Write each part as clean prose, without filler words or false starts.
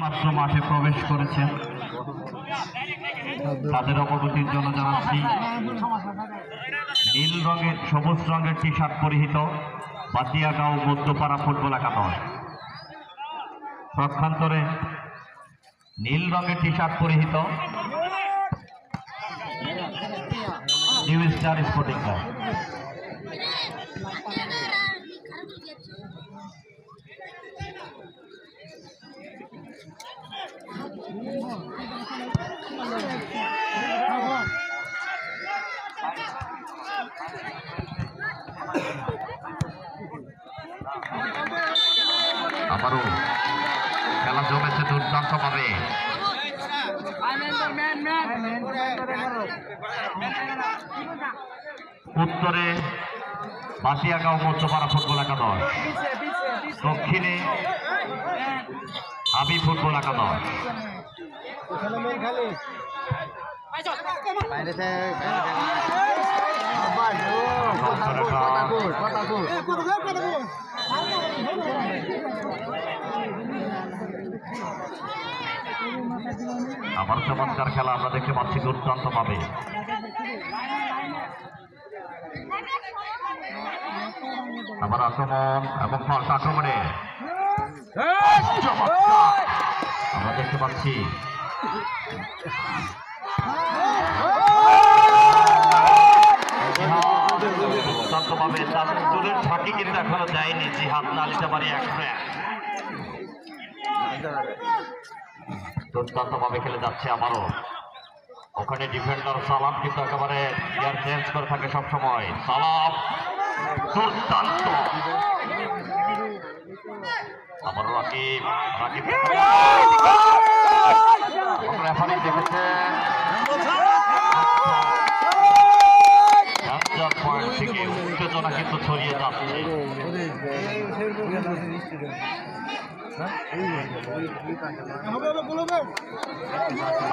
মাত্র মাঠে প্রবেশ করেছেন তাদের অবগতির জন্য জানাচ্ছি নীল রঙের সবুজ রঙের টি শার্ট পরিহিত বাতিয়াগাঁও মধ্যপাড়া ফুটবল একাদশ, পক্ষান্তরে নীল রঙের টি শার্ট পরিহিত নিউ স্টার স্পোর্টিং ক্লাব। আবারও খেলা জমেছে দুর্দান্ত ভাবে। উত্তরে বাতিয়াগাঁও মধ্যপাড়া ফুটবল একাদশ, দক্ষিণে হাবি ফুটবল একাদশ। আবার চমৎকার খেলা আমরা দেখতে পাচ্ছি দুর্দান্ত ভাবে। আবার আক্রমণ এবং পাল্টা আক্রমণে আমরা দেখতে পাচ্ছি দুর্দান্ত ভাবে তার দূরের ফাঁকি কিন্তু এখনো যায়নি। জিহাদ নালিতে পারি দুর্দান্ত ভাবে খেলে যাচ্ছে আবারও। ওখানে ডিফেন্ডার সালাম কিন্তু একেবারে গিয়ার চেঞ্জ করে থাকে সবসময়। সালাম দুর্দান্ত, আবারও রাকিব রেফারি দেখেছেন পয়েন্ট থেকে উত্তেজনা কিন্তু ছড়িয়ে যাচ্ছে।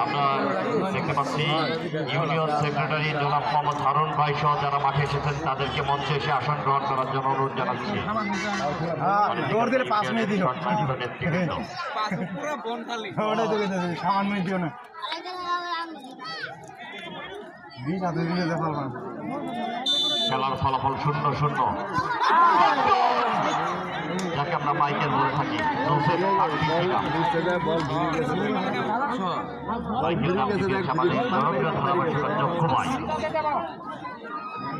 আমরা দেখতে পাচ্ছি ইউনিয়ন সেক্রেটারি জনাব মোহাম্মদ হারুন ভাই সহ যারা মাঠে এসেছেন তাদেরকে মঞ্চে এসে আসন গ্রহণ করার জন্য অনুরোধ জানাচ্ছি। খেলার ফলাফল 0-0, যাকে আমরা মাইকেল বলে থাকি।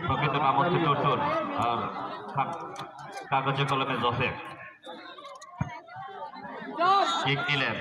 প্রকৃত নাম হচ্ছে টুটুল আর কাগজে কলমে জোসেফ। ঠিক দিলেন।